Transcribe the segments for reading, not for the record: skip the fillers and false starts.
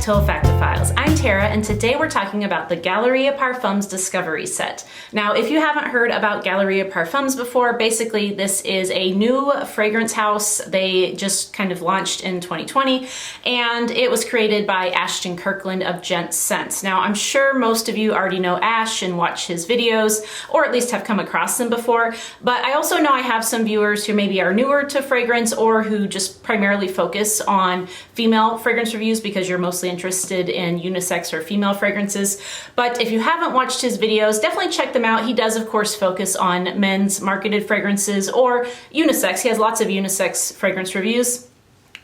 to Olfactofiles. I'm Tara, and today we're talking about the Galleria Parfums Discovery Set. Now, if you haven't heard about Galleria Parfums before, basically this is a new fragrance house. They just kind of launched in 2020, and it was created by Ashton Kirkland of Gents Scents. Now, I'm sure most of you already know Ash and watch his videos, or at least have come across them before, but I also know I have some viewers who maybe are newer to fragrance or who just primarily focus on female fragrance reviews because you're mostly interested in unisex or female fragrances. But if you haven't watched his videos, definitely check them out. He does, of course, focus on men's marketed fragrances or unisex. He has lots of unisex fragrance reviews.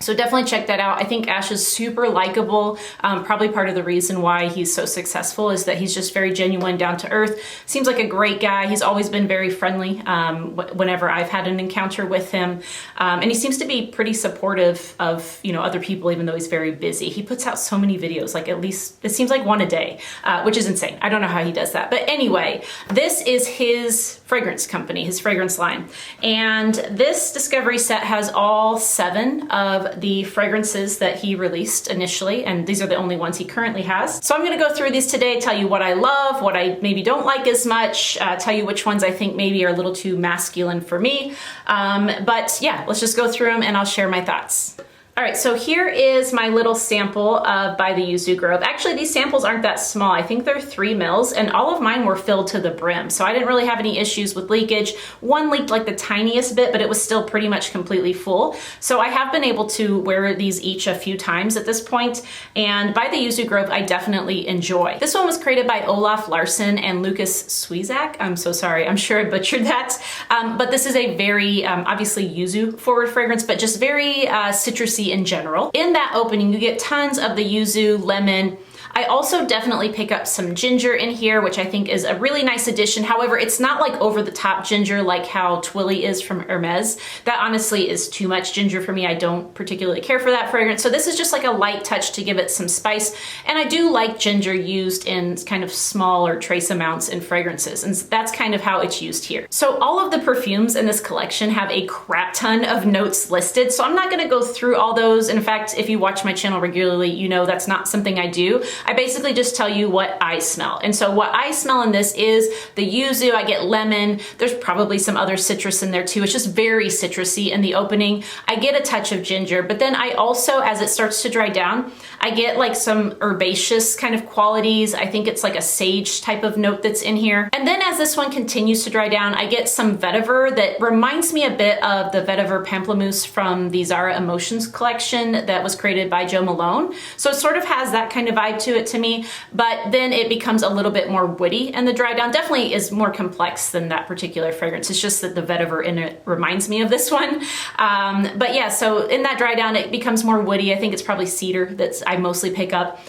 So definitely check that out. I think Ash is super likable. Probably part of the reason why he's so successful is that he's just very genuine, down to earth. Seems like a great guy. He's always been very friendly whenever I've had an encounter with him. And he seems to be pretty supportive of, other people, even though he's very busy. He puts out so many videos, like at least, it seems like one a day, which is insane. I don't know how he does that. But anyway, this is his fragrance company, his fragrance line. And this discovery set has all 7 of the fragrances that he released initially, and these are the only ones he currently has. So I'm gonna go through these today, tell you what I love, what I maybe don't like as much, tell you which ones I think maybe are a little too masculine for me. But yeah, let's just go through them and I'll share my thoughts. All right, so here is my little sample of By the Yuzu Grove. Actually, these samples aren't that small. I think they're 3 mils, and all of mine were filled to the brim, so I didn't really have any issues with leakage. One leaked like the tiniest bit, but it was still pretty much completely full. So I have been able to wear these each a few times at this point, and By the Yuzu Grove I definitely enjoy. This one was created by Olaf Larsson and Lucas Swiezak. I'm so sorry, I'm sure I butchered that. But this is a very, obviously yuzu forward fragrance, but just very citrusy in general. In that opening, you get tons of the yuzu, lemon. I also definitely pick up some ginger in here, which I think is a really nice addition. However, it's not like over the top ginger like how Twilly is from Hermes. That honestly is too much ginger for me. I don't particularly care for that fragrance. So this is just like a light touch to give it some spice. And I do like ginger used in kind of small or trace amounts in fragrances. And that's kind of how it's used here. So all of the perfumes in this collection have a crap ton of notes listed. So I'm not gonna go through all those. In fact, if you watch my channel regularly, you know that's not something I do. I basically just tell you what I smell. And so what I smell in this is the yuzu. I get lemon. There's probably some other citrus in there too. It's just very citrusy in the opening. I get a touch of ginger, but then I also, as it starts to dry down, I get like some herbaceous kind of qualities. I think it's like a sage type of note that's in here. And then as this one continues to dry down, I get some vetiver that reminds me a bit of the vetiver pamplemousse from the Zara Emotions collection that was created by Joe Malone. So it sort of has that kind of vibe to it to me, but then it becomes a little bit more woody and the dry down definitely is more complex than that particular fragrance. It's just that the vetiver in it reminds me of this one. But yeah, so in that dry down, it becomes more woody. I think it's probably cedar that I mostly pick up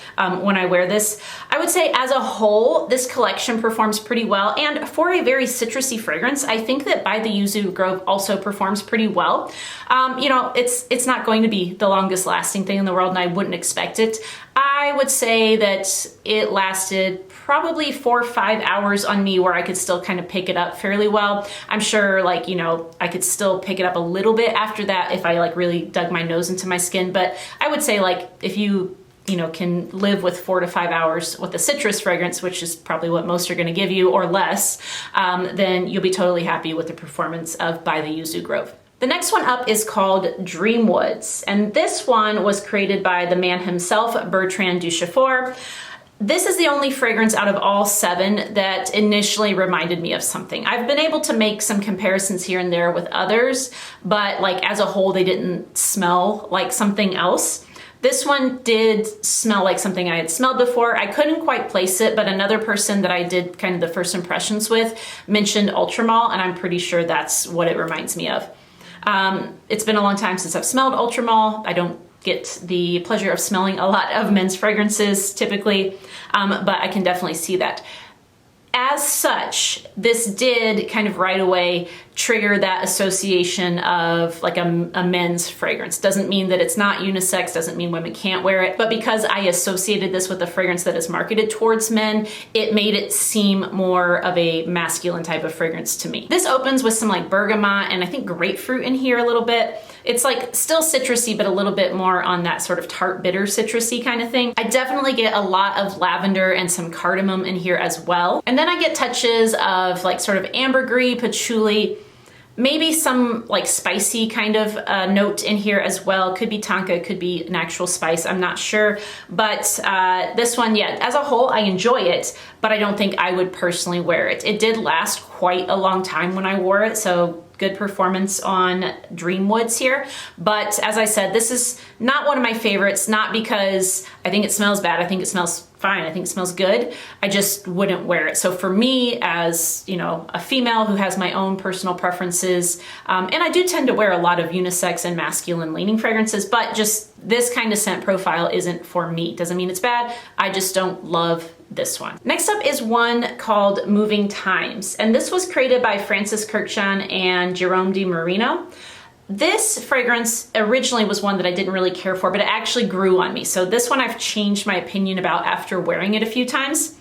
when I wear this. I would say as a whole, this collection performs pretty well. And for a very citrusy fragrance, I think that By the Yuzu Grove also performs pretty well. It's not going to be the longest lasting thing in the world, and I wouldn't expect it. I would say that it lasted probably 4 or 5 hours on me where I could still kind of pick it up fairly well. I'm sure I could still pick it up a little bit after that if I really dug my nose into my skin. But I would say if you can live with 4 to 5 hours with a citrus fragrance, which is probably what most are going to give you or less, then you'll be totally happy with the performance of By the Yuzu Grove. The next one up is called Dreamwoods, and this one was created by the man himself, Bertrand Duchefort. This is the only fragrance out of all 7 that initially reminded me of something. I've been able to make some comparisons here and there with others, but as a whole, they didn't smell like something else. This one did smell like something I had smelled before. I couldn't quite place it, but another person that I did kind of the first impressions with mentioned Ultramall, and I'm pretty sure that's what it reminds me of. It's been a long time since I've smelled Ultramall. I don't get the pleasure of smelling a lot of men's fragrances typically, but I can definitely see that. As such, this did kind of right away trigger that association of like a men's fragrance. Doesn't mean that it's not unisex, doesn't mean women can't wear it, but because I associated this with a fragrance that is marketed towards men, it made it seem more of a masculine type of fragrance to me. This opens with some like bergamot and I think grapefruit in here a little bit. It's like still citrusy, but a little bit more on that sort of tart, bitter, citrusy kind of thing. I definitely get a lot of lavender and some cardamom in here as well. And then I get touches of like sort of ambergris, patchouli, maybe some like spicy kind of note in here as well. Could be tonka, could be an actual spice, I'm not sure. But this one, yeah, as a whole, I enjoy it, but I don't think I would personally wear it. It did last quite a long time when I wore it, so good performance on Dreamwoods here. But as I said, this is not one of my favorites, not because I think it smells bad. I think it smells fine. I think it smells good. I just wouldn't wear it. So for me, as you know, a female who has my own personal preferences, and I do tend to wear a lot of unisex and masculine leaning fragrances, but just this kind of scent profile isn't for me. Doesn't mean it's bad. I just don't love this one. Next up is one called Moving Times, and this was created by Francis Kirkchan and Jerome Di Marino. This fragrance originally was one that I didn't really care for, but it actually grew on me. So this one I've changed my opinion about after wearing it a few times.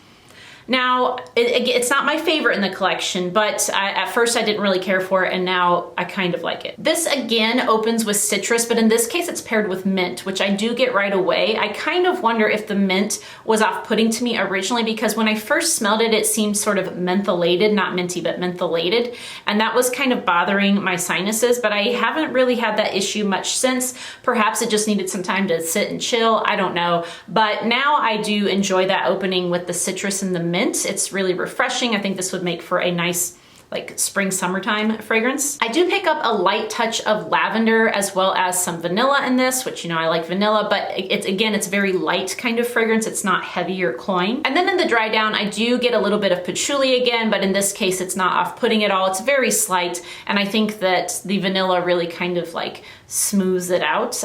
Now, it's not my favorite in the collection, but at first I didn't really care for it, and now I kind of like it. This again opens with citrus, but in this case it's paired with mint, which I do get right away. I kind of wonder if the mint was off-putting to me originally, because when I first smelled it, it seemed sort of mentholated, not minty, but mentholated, and that was kind of bothering my sinuses, but I haven't really had that issue much since. Perhaps it just needed some time to sit and chill, I don't know. But now I do enjoy that opening with the citrus and the mint. It's really refreshing. I think this would make for a nice like spring summertime fragrance. I do pick up a light touch of lavender as well as some vanilla in this, which, you know, I like vanilla, but it's very light kind of fragrance. It's not heavy or cloying. And then in the dry down, I do get a little bit of patchouli again, but in this case, it's not off-putting at all. It's very slight. And I think that the vanilla really kind of like smooths it out.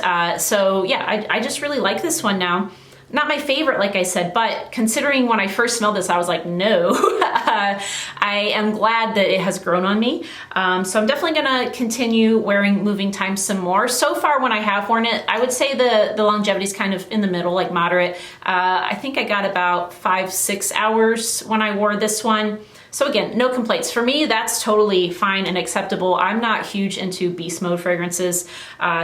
So yeah, I just really like this one now. Not my favorite, like I said, but considering when I first smelled this, I was like, no. I am glad that it has grown on me. So I'm definitely gonna continue wearing Moving Time some more. So far when I have worn it, I would say the longevity is kind of in the middle, like moderate. I think I got about 5-6 hours when I wore this one. So again, no complaints. For me, that's totally fine and acceptable. I'm not huge into beast mode fragrances.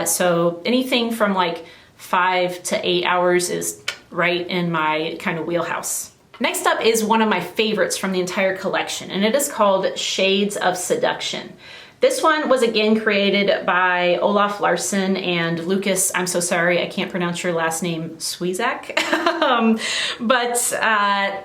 So anything from like 5 to 8 hours is right in my kind of wheelhouse. Next up is one of my favorites from the entire collection, and it is called Shades of Seduction. This one was again created by Olaf Larsson and Lucas, I'm so sorry, I can't pronounce your last name, Swiezak.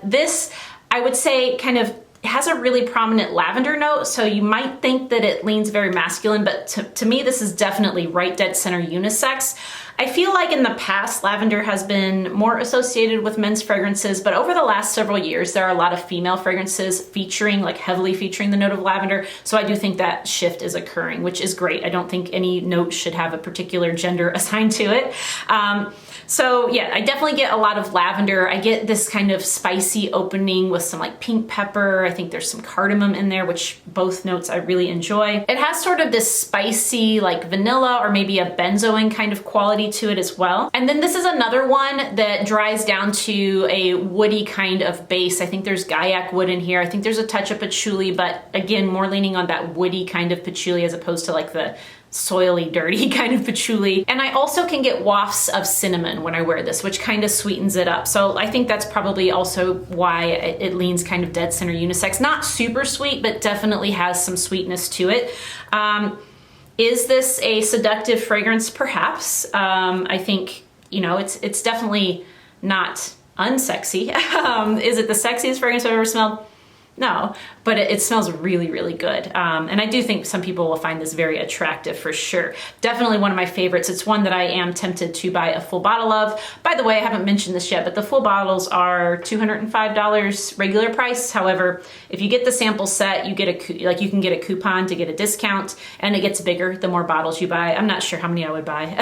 This, I would say, kind of has a really prominent lavender note, so you might think that it leans very masculine, but to me, this is definitely right dead center unisex. I feel like in the past, lavender has been more associated with men's fragrances, but over the last several years, there are a lot of female fragrances heavily featuring the note of lavender. So I do think that shift is occurring, which is great. I don't think any note should have a particular gender assigned to it. So yeah, I definitely get a lot of lavender. I get this kind of spicy opening with some like pink pepper. I think there's some cardamom in there, which both notes I really enjoy. It has sort of this spicy like vanilla or maybe a benzoin kind of quality to it as well. And then this is another one that dries down to a woody kind of base. I think there's Gaiac wood in here. I think there's a touch of patchouli, but again, more leaning on that woody kind of patchouli as opposed to like the soily, dirty kind of patchouli. And I also can get wafts of cinnamon when I wear this, which kind of sweetens it up. So I think that's probably also why it leans kind of dead center unisex. Not super sweet, but definitely has some sweetness to it. Is this a seductive fragrance? Perhaps. I think, you know, it's definitely not unsexy. Is it the sexiest fragrance I've ever smelled? No, but it smells really, really good. And I do think some people will find this very attractive for sure. Definitely one of my favorites. It's one that I am tempted to buy a full bottle of. By the way, I haven't mentioned this yet, but the full bottles are $205 regular price. However, if you get the sample set, you get you can get a coupon to get a discount, and it gets bigger the more bottles you buy. I'm not sure how many I would buy,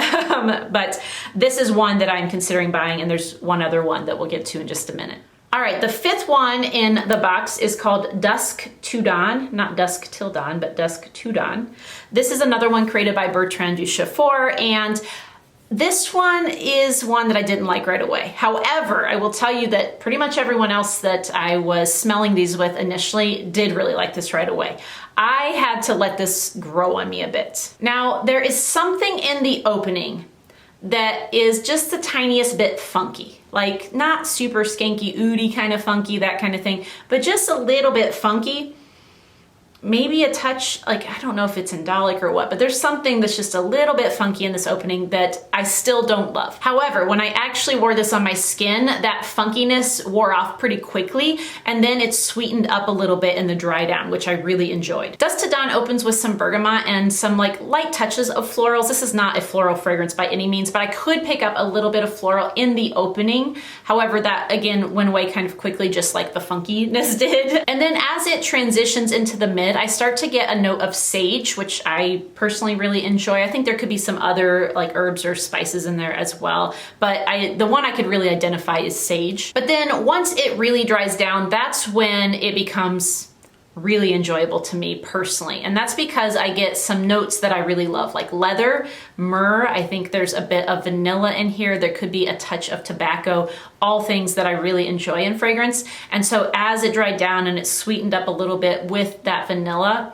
but this is one that I'm considering buying, and there's one other one that we'll get to in just a minute. All right, the fifth one in the box is called Dusk to Dawn, not Dusk Till Dawn, but Dusk to Dawn. This is another one created by Bertrand Duchaufour, and this one is one that I didn't like right away. However, I will tell you that pretty much everyone else that I was smelling these with initially did really like this right away. I had to let this grow on me a bit. Now, there is something in the opening that is just the tiniest bit funky. Like, not super skanky, oody kind of funky, that kind of thing, but just a little bit funky. Maybe a touch, like, I don't know if it's indolic or what, but there's something that's just a little bit funky in this opening that I still don't love. However, when I actually wore this on my skin, that funkiness wore off pretty quickly, and then it sweetened up a little bit in the dry down, which I really enjoyed. Dusk to Dawn opens with some bergamot and some like light touches of florals. This is not a floral fragrance by any means, but I could pick up a little bit of floral in the opening. However, that again went away kind of quickly, just like the funkiness did. And then as it transitions into the mid, I start to get a note of sage, which I personally really enjoy. I think there could be some other like herbs or spices in there as well, but the one I could really identify is sage. But then once it really dries down, that's when it becomes really enjoyable to me personally. And that's because I get some notes that I really love, like leather, myrrh. I think there's a bit of vanilla in here. There could be a touch of tobacco, all things that I really enjoy in fragrance. And so as it dried down and it sweetened up a little bit with that vanilla,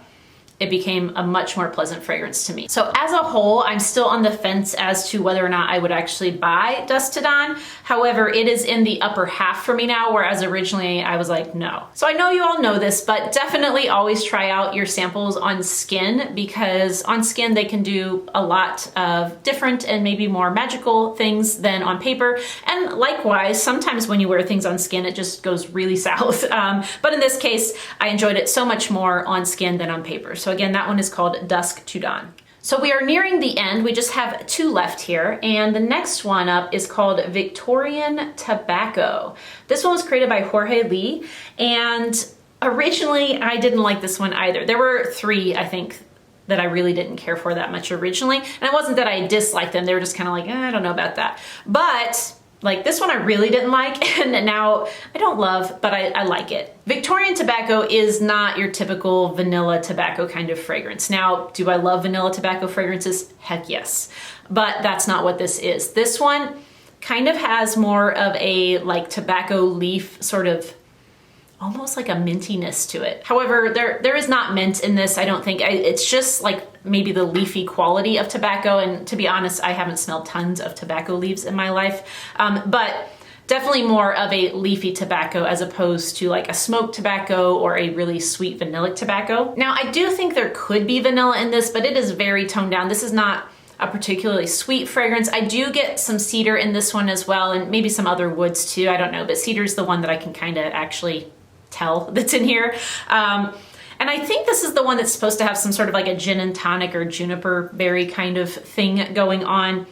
it became a much more pleasant fragrance to me. So as a whole, I'm still on the fence as to whether or not I would actually buy Dusk to Dawn. However, it is in the upper half for me now, whereas originally I was like, no. So I know you all know this, but definitely always try out your samples on skin, because on skin they can do a lot of different and maybe more magical things than on paper. And likewise, sometimes when you wear things on skin, it just goes really south. But in this case, I enjoyed it so much more on skin than on paper. So again, that one is called Dusk to Dawn. So we are nearing the end. We just have two left here. And the next one up is called Victorian Tobacco. This one was created by Jorge Lee. And originally I didn't like this one either. There were three, I think, that I really didn't care for that much originally. And it wasn't that I disliked them. They were just kind of like, I don't know about that. But like this one I really didn't like, and now I don't love, but I like it. Victorian Tobacco is not your typical vanilla tobacco kind of fragrance. Now, do I love vanilla tobacco fragrances? Heck yes. But that's not what this is. This one kind of has more of a like tobacco leaf sort of, almost like a mintiness to it. However, there is not mint in this, I don't think. It's just like maybe the leafy quality of tobacco, and to be honest, I haven't smelled tons of tobacco leaves in my life, but definitely more of a leafy tobacco as opposed to like a smoked tobacco or a really sweet vanillic tobacco. Now, I do think there could be vanilla in this, but it is very toned down. This is not a particularly sweet fragrance. I do get some cedar in this one as well, and maybe some other woods too, I don't know, but cedar is the one that I can kind of actually tell that's in here. And I think this is the one that's supposed to have some sort of like a gin and tonic or juniper berry kind of thing going on.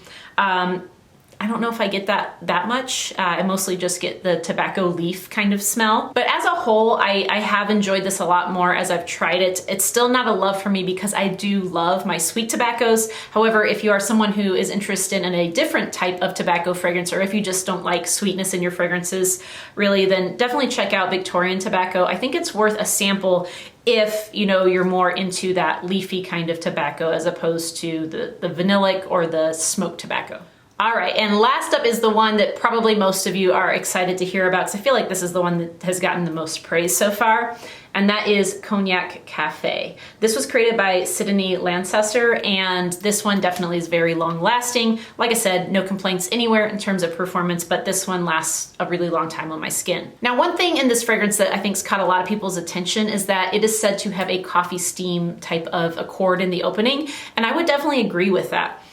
I don't know if I get that much. I mostly just get the tobacco leaf kind of smell. But as a whole, I have enjoyed this a lot more as I've tried it. It's still not a love for me because I do love my sweet tobaccos. However, if you are someone who is interested in a different type of tobacco fragrance, or if you just don't like sweetness in your fragrances, really, then definitely check out Victorian Tobacco. I think it's worth a sample if you know you're more into that leafy kind of tobacco as opposed to the vanillic or the smoked tobacco. All right, and last up is the one that probably most of you are excited to hear about, because I feel like this is the one that has gotten the most praise so far, and that is Cognac Cafe. This was created by Sidonie Lancestor, and this one definitely is very long lasting. Like I said, no complaints anywhere in terms of performance, but this one lasts a really long time on my skin. Now, one thing in this fragrance that I think's caught a lot of people's attention is that it is said to have a coffee steam type of accord in the opening, and I would definitely agree with that.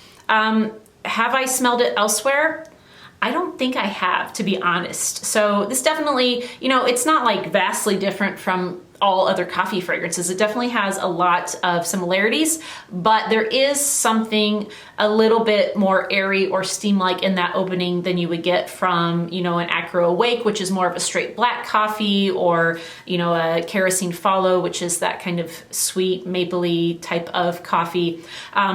Have I smelled it elsewhere? I don't think I have, to be honest. So this definitely, you know, it's not like vastly different from all other coffee fragrances. It definitely has a lot of similarities, but there is something a little bit more airy or steam-like in that opening than you would get from, you know, an Acro Awake, which is more of a straight black coffee, or, you know, a Kerosene Follow, which is that kind of sweet, mapley type of coffee.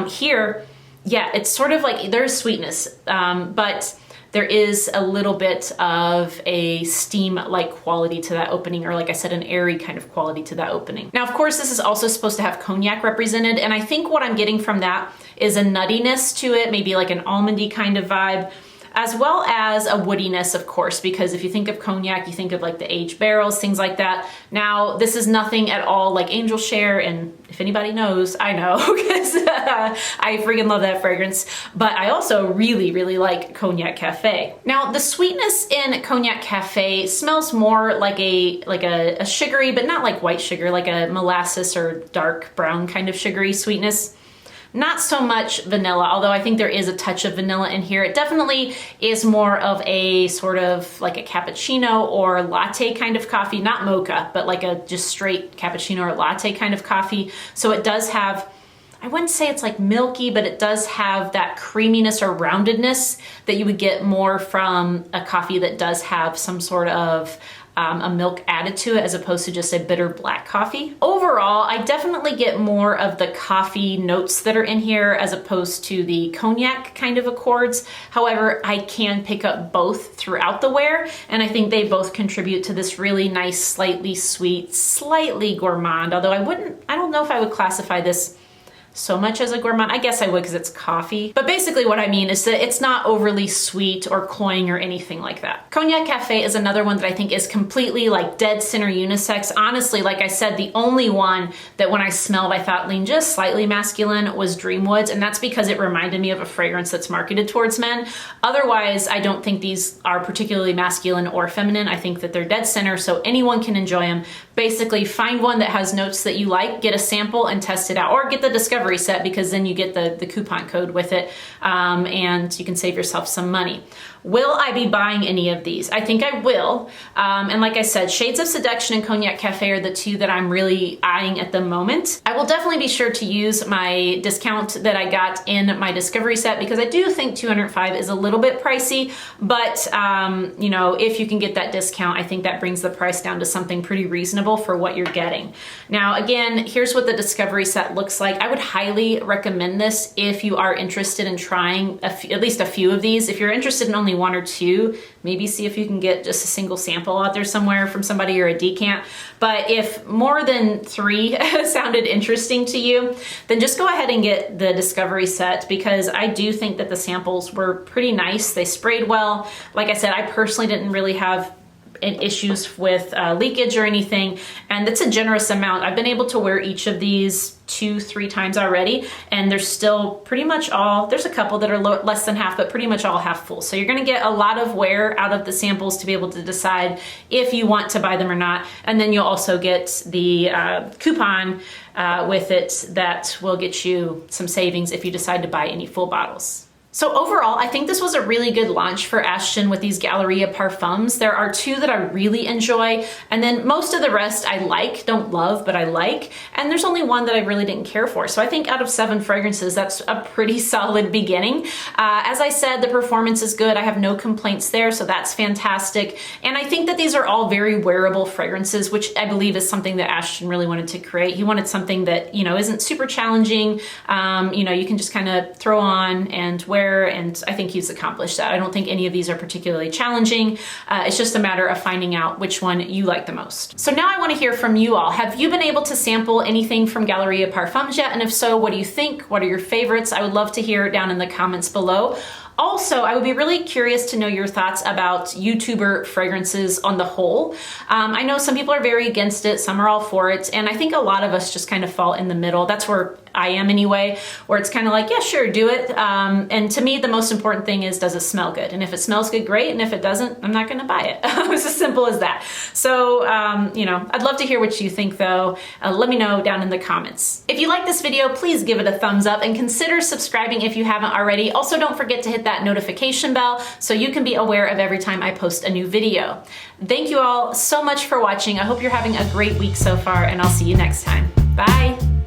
Here, yeah, it's sort of like there's sweetness, but there is a little bit of a steam-like quality to that opening, or like I said, an airy kind of quality to that opening. Now, of course, this is also supposed to have cognac represented, and I think what I'm getting from that is a nuttiness to it, maybe like an almondy kind of vibe, as well as a woodiness, of course, because if you think of cognac, you think of like the aged barrels, things like that. Now, this is nothing at all like Angel Share, and if anybody knows, I know, because I freaking love that fragrance, but I also really, really like Cognac Cafe. Now, the sweetness in Cognac Cafe smells more like a sugary, but not like white sugar, like a molasses or dark brown kind of sugary sweetness. Not so much vanilla, although I think there is a touch of vanilla in here. It definitely is more of a sort of like a cappuccino or latte kind of coffee, not mocha, but like a just straight cappuccino or latte kind of coffee. So it does have, I wouldn't say it's like milky, but it does have that creaminess or roundedness that you would get more from a coffee that does have some sort of a milk added to it, as opposed to just a bitter black coffee. Overall, I definitely get more of the coffee notes that are in here as opposed to the cognac kind of accords. However, I can pick up both throughout the wear, and I think they both contribute to this really nice, slightly sweet, slightly gourmand, although I don't know if I would classify this so much as a gourmand. I guess I would because it's coffee. But basically what I mean is that it's not overly sweet or cloying or anything like that. Cognac Cafe is another one that I think is completely like dead center unisex. Honestly, like I said, the only one that when I smelled I thought leaned just slightly masculine was Dreamwoods, and that's because it reminded me of a fragrance that's marketed towards men. Otherwise, I don't think these are particularly masculine or feminine. I think that they're dead center, so anyone can enjoy them. Basically, find one that has notes that you like, get a sample and test it out, or get the discovery set, because then you get the coupon code with it, and you can save yourself some money. Will I be buying any of these? I think I will. And like I said, Shades of Seduction and Cognac Cafe are the two that I'm really eyeing at the moment. I will definitely be sure to use my discount that I got in my discovery set, because I do think $205 is a little bit pricey, but you know, if you can get that discount, I think that brings the price down to something pretty reasonable for what you're getting. Now, again, here's what the discovery set looks like. I would highly recommend this if you are interested in trying at least a few of these. If you're interested in only one or two, maybe see if you can get just a single sample out there somewhere from somebody or a decant. But if more than three sounded interesting to you, then just go ahead and get the discovery set, because I do think that the samples were pretty nice. They sprayed well. Like I said, I personally didn't really have issues with leakage or anything, and it's a generous amount. I've been able to wear each of these 2-3 times already, and they're still pretty much all, there's a couple that are less than half, but pretty much all half full. So you're gonna get a lot of wear out of the samples to be able to decide if you want to buy them or not. And then you'll also get the coupon with it that will get you some savings if you decide to buy any full bottles. So overall, I think this was a really good launch for Ashton with these Galleria Parfums. There are two that I really enjoy, and then most of the rest I like, don't love, but I like, and there's only one that I really didn't care for. So I think out of 7 fragrances, that's a pretty solid beginning. As I said, the performance is good. I have no complaints there, so that's fantastic. And I think that these are all very wearable fragrances, which I believe is something that Ashton really wanted to create. He wanted something that, you know, isn't super challenging. You know, you can just kind of throw on and wear, and I think he's accomplished that. I don't think any of these are particularly challenging. It's just a matter of finding out which one you like the most. So now I want to hear from you all. Have you been able to sample anything from Galleria Parfums yet? And if so, what do you think? What are your favorites? I would love to hear it down in the comments below. Also, I would be really curious to know your thoughts about YouTuber fragrances on the whole. I know some people are very against it, some are all for it, and I think a lot of us just kind of fall in the middle. That's where I am anyway, where it's kind of like, yeah, sure, do it. And to me, the most important thing is, does it smell good? And if it smells good, great. And if it doesn't, I'm not gonna buy it. It's as simple as that. So, you know, I'd love to hear what you think though. Let me know down in the comments. If you like this video, please give it a thumbs up and consider subscribing if you haven't already. Also, don't forget to hit that notification bell so you can be aware of every time I post a new video. Thank you all so much for watching. I hope you're having a great week so far, and I'll see you next time. Bye.